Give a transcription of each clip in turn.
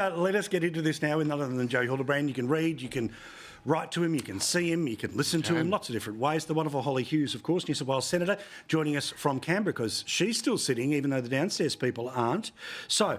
Let us get into this now with none other than Joe Hildebrand. You can read, you can write to him, you can see him, you can listen to him, lots of different ways. The wonderful Hollie Hughes, of course, New South Wales Senator, joining us from Canberra because she's still sitting, even though the downstairs people aren't. So,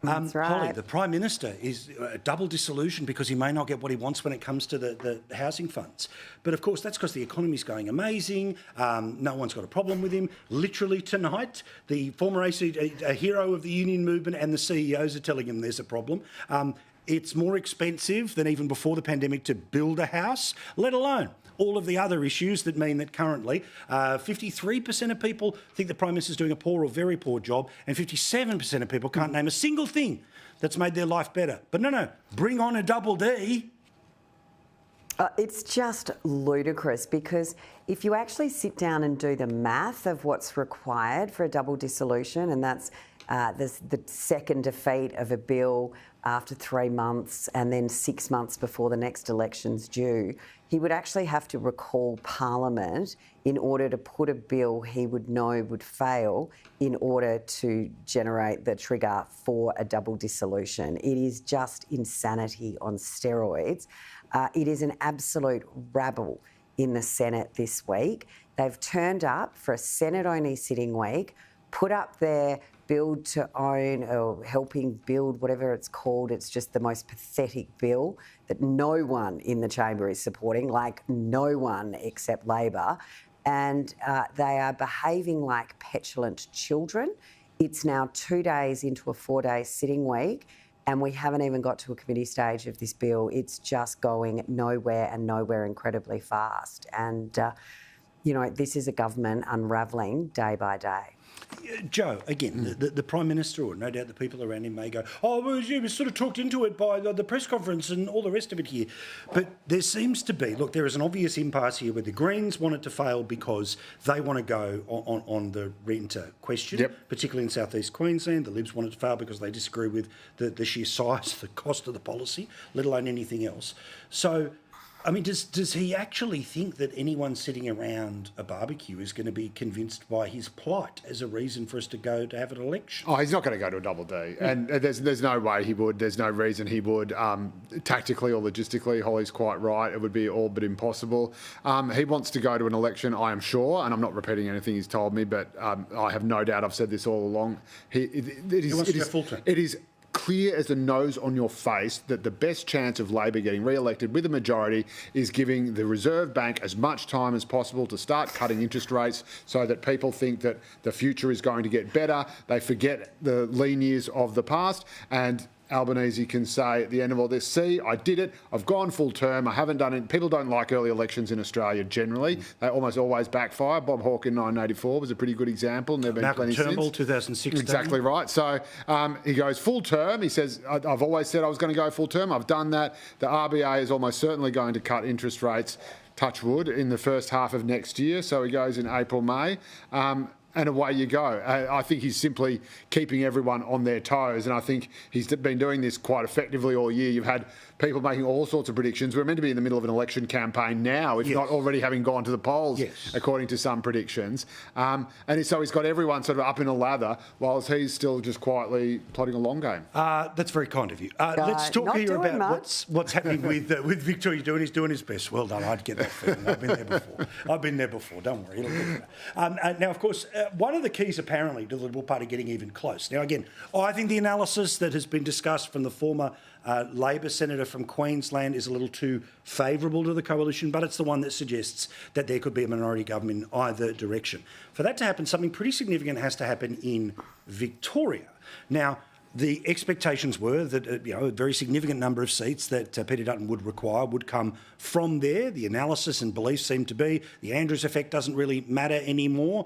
That's right. Hollie, the Prime Minister is double disillusioned because he may not get what he wants when it comes to the housing funds. But of course, that's because the economy's going amazing. No one's got a problem with him. Literally tonight, the former a hero of the union movement and the CEOs are telling him there's a problem. It's more expensive than even before the pandemic to build a house, let alone all of the other issues that mean that currently 53% of people think the Prime Minister's doing a poor or very poor job, and 57% of people can't name a single thing that's made their life better. But no, bring on a double D. It's just ludicrous because if you actually sit down and do the math of what's required for a double dissolution, and that's the second defeat of a bill after 3 months and then 6 months before the next election's due, he would actually have to recall Parliament in order to put a bill he would know would fail in order to generate the trigger for a double dissolution. It is just insanity on steroids. It is an absolute rabble in the Senate this week. They've turned up for a Senate-only sitting week, put up their build to own or helping build, whatever it's called. It's just the most pathetic bill that no one in the chamber is supporting, like no one except Labor. And they are behaving like petulant children. It's now 2 days into a 4-day sitting week, and we haven't even got to a committee stage of this bill. It's just going nowhere and nowhere incredibly fast. And, this is a government unravelling day by day. Joe, again, the Prime Minister, or no doubt the people around him may go, oh, well, you were sort of talked into it by the press conference and all the rest of it here. But there seems to be, look, there is an obvious impasse here where the Greens want it to fail because they want to go on the renter question, particularly in southeast Queensland. The Libs want it to fail because they disagree with the sheer size, the cost of the policy, let alone anything else. So, I mean, does he actually think that anyone sitting around a barbecue is going to be convinced by his plight as a reason for us to go to have an election? Oh, he's not going to go to a double D. Yeah. And there's no way he would. There's no reason he would. Tactically or logistically, Hollie's quite right. It would be all but impossible. He wants to go to an election, I am sure, and I'm not repeating anything he's told me, but I have no doubt I've said this all along. He wants to go full term. It is clear as the nose on your face that the best chance of Labor getting re-elected with a majority is giving the Reserve Bank as much time as possible to start cutting interest rates so that people think that the future is going to get better. They forget the lean years of the past, and Albanese can say at the end of all this, see, I did it, I've gone full term, I haven't done it. People don't like early elections in Australia generally. They almost always backfire. Bob Hawke in 1984 was a pretty good example. Malcolm Turnbull, 2016. Exactly right. So he goes full term. He says, I've always said I was going to go full term. I've done that. The RBA is almost certainly going to cut interest rates, touch wood, in the first half of next year. So he goes in April, May. And away you go. I think he's simply keeping everyone on their toes, and I think he's been doing this quite effectively all year. You've had people making all sorts of predictions. We're meant to be in the middle of an election campaign now, if not already having gone to the polls, according to some predictions. And so he's got everyone sort of up in a lather, whilst he's still just quietly plodding a long game. That's very kind of you. Let's talk here about what's happening with Victoria. He's doing his best. Well done. I'd get that feeling. I've been there before. Don't worry. It'll get better. Now, of course, one of the keys apparently to the Liberal Party getting even close. Now, again, I think the analysis that has been discussed from the former Labor senator from Queensland is a little too favourable to the coalition, but it's the one that suggests that there could be a minority government in either direction. For that to happen, something pretty significant has to happen in Victoria. Now, the expectations were that a very significant number of seats that Peter Dutton would require would come from there. The analysis and beliefs seem to be the Andrews effect doesn't really matter anymore.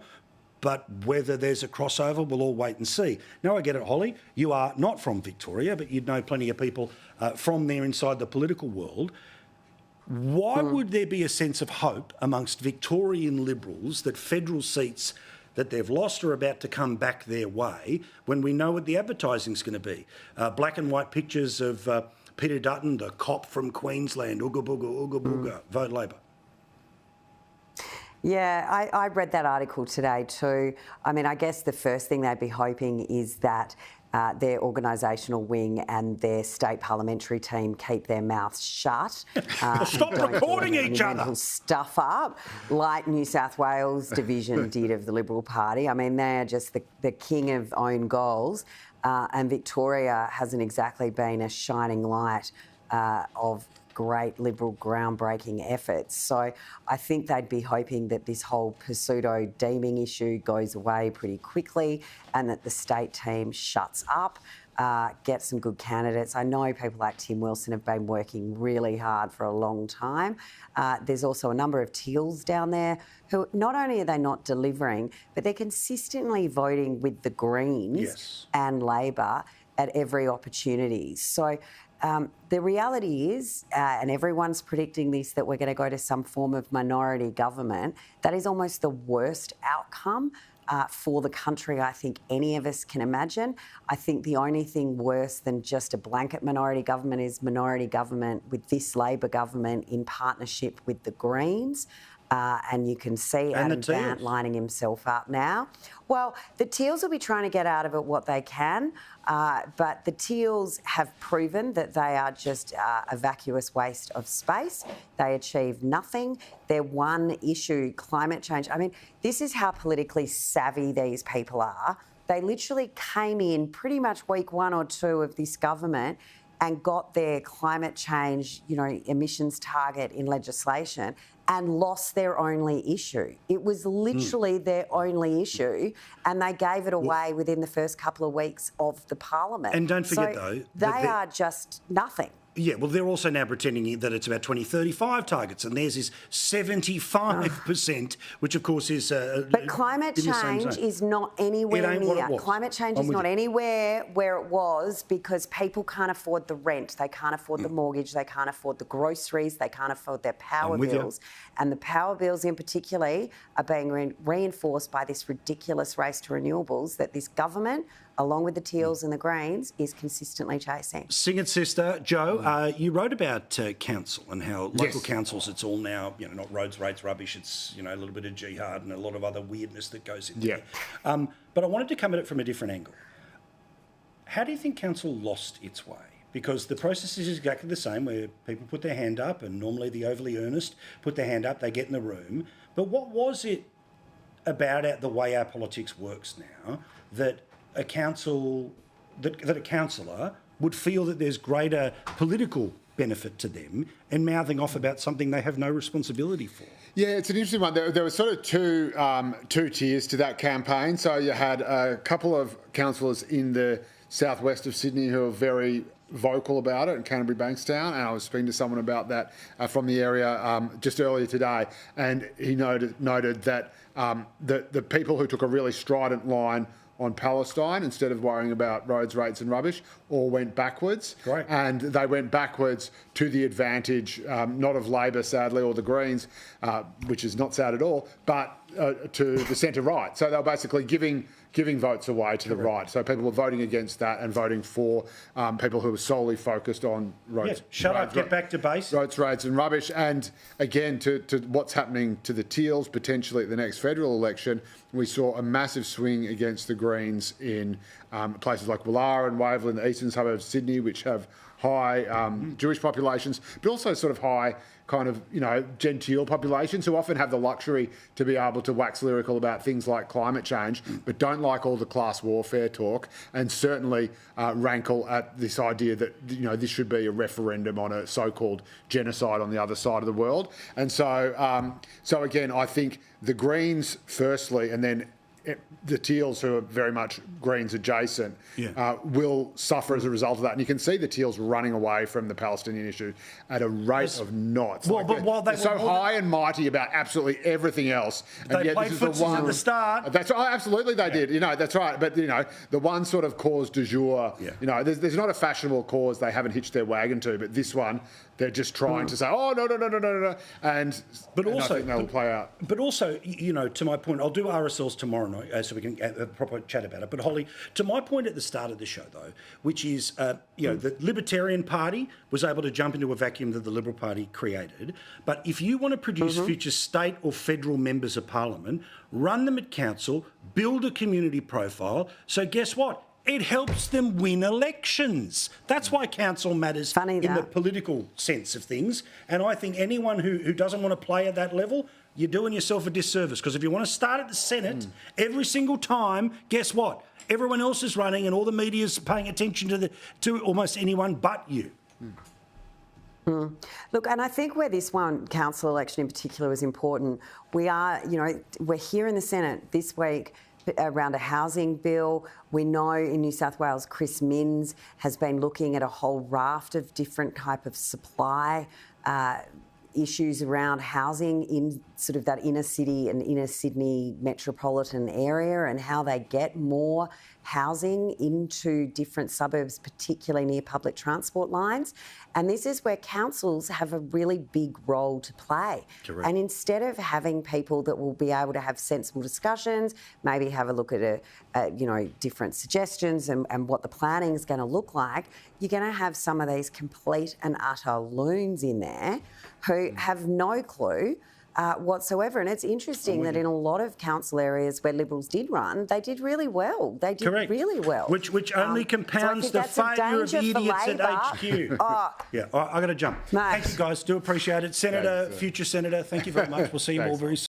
But whether there's a crossover, we'll all wait and see. Now, I get it, Hollie. You are not from Victoria, but you'd know plenty of people from there inside the political world. Why would there be a sense of hope amongst Victorian Liberals that federal seats that they've lost are about to come back their way when we know what the advertising's going to be? Black and white pictures of Peter Dutton, the cop from Queensland, ooga booga, ooga booga, vote Labor. Yeah, I read that article today too. I mean, I guess the first thing they'd be hoping is that their organisational wing and their state parliamentary team keep their mouths shut. Stop recording each other. Stuff up like New South Wales division did of the Liberal Party. I mean, they are just the king of own goals. And Victoria hasn't exactly been a shining light of great Liberal groundbreaking efforts. So I think they'd be hoping that this whole pseudo-deeming issue goes away pretty quickly and that the state team shuts up, gets some good candidates. I know people like Tim Wilson have been working really hard for a long time. There's also a number of teals down there who not only are they not delivering, but they're consistently voting with the Greens and Labor at every opportunity. So the reality is, and everyone's predicting this, that we're going to go to some form of minority government. That is almost the worst outcome for the country I think any of us can imagine. I think the only thing worse than just a blanket minority government is minority government with this Labor government in partnership with the Greens. And you can see Adam Bandt lining himself up now. Well, the Teals will be trying to get out of it what they can, but the Teals have proven that they are just a vacuous waste of space. They achieve nothing. Their one issue, climate change. I mean, this is how politically savvy these people are. They literally came in pretty much week 1 or 2 of this government and got their climate change, emissions target in legislation and lost their only issue. It was literally their only issue, and they gave it away within the first couple of weeks of the parliament. And don't forget, though, they are just nothing. Yeah, well, they're also now pretending that it's about 2035 targets, and theirs is 75%, which, of course, is... but climate change is not anywhere near. Climate change is not anywhere where it was because people can't afford the rent, they can't afford the mortgage, they can't afford the groceries, they can't afford their power bills. And the power bills in particular are being reinforced by this ridiculous race to renewables that this government, along with the Teals and the Greens, is consistently chasing. Sing it, sister. Joe, you wrote about council and how local councils, it's all now, not roads, rates, rubbish, it's, a little bit of jihad and a lot of other weirdness that goes in there. But I wanted to come at it from a different angle. How do you think council lost its way? Because the process is exactly the same, where people put their hand up, and normally the overly earnest put their hand up, they get in the room. But what was it about the way our politics works now that a council, that a councillor would feel that there's greater political benefit to them in mouthing off about something they have no responsibility for? Yeah, it's an interesting one. There were sort of two tiers to that campaign. So you had a couple of councillors in the southwest of Sydney who are very vocal about it, in Canterbury Bankstown, and I was speaking to someone about that from the area just earlier today, and he noted that the people who took a really strident line on Palestine instead of worrying about roads, rates and rubbish all went backwards. Right. And they went backwards to the advantage, not of Labor, sadly, or the Greens, which is not sad at all, but to the centre-right. So they were basically giving votes away to the right. So people were voting against that and voting for people who were solely focused on roads. Shut up, get back to base. Roads, rates and rubbish. And again, to what's happening to the Teals potentially at the next federal election, we saw a massive swing against the Greens in places like Woollahra and Waverley, the eastern suburbs of Sydney, which have high Jewish populations, but also sort of high kind of, genteel populations who often have the luxury to be able to wax lyrical about things like climate change, but don't like all the class warfare talk, and certainly rankle at this idea that, this should be a referendum on a so-called genocide on the other side of the world. And so again, I think the Greens firstly, and then the Teals, who are very much Greens adjacent, will suffer as a result of that. And you can see the Teals running away from the Palestinian issue at a rate of knots. Well, but while they were so high and mighty about absolutely everything else, and yet this is the one at the start. That's right, absolutely they did. That's right. But the one sort of cause du jour. There's not a fashionable cause they haven't hitched their wagon to, but this one they're just trying to say, oh no, I think that'll play out. But also, to my point, I'll do RSLs tomorrow night so we can have a proper chat about it. But Hollie, to my point at the start of the show, though, which is, the Libertarian Party was able to jump into a vacuum that the Liberal Party created. But if you want to produce future state or federal members of Parliament, run them at council, build a community profile. So guess what? it helps them win elections. That's why council matters in the political sense of things. And I think anyone who doesn't want to play at that level, you're doing yourself a disservice. Because if you want to start at the Senate every single time, guess what? Everyone else is running and all the media's paying attention to almost anyone but you. Look, and I think where this one council election in particular was important, we're here in the Senate this week around a housing bill. We know in New South Wales, Chris Minns has been looking at a whole raft of different type of supply issues around housing in sort of that inner city and inner Sydney metropolitan area and how they get more housing into different suburbs, particularly near public transport lines. And this is where councils have a really big role to play. Correct. And instead of having people that will be able to have sensible discussions, maybe have a look at different suggestions and what the planning is going to look like, you're going to have some of these complete and utter loons in there who have no clue whatsoever. And it's interesting that in a lot of council areas where Liberals did run, they did really well. They did really well. Which only compounds the failure of idiots at HQ. Yeah, I got to jump. Thank you, guys. Do appreciate it. Senator, future Senator, thank you very much. We'll see you all very soon.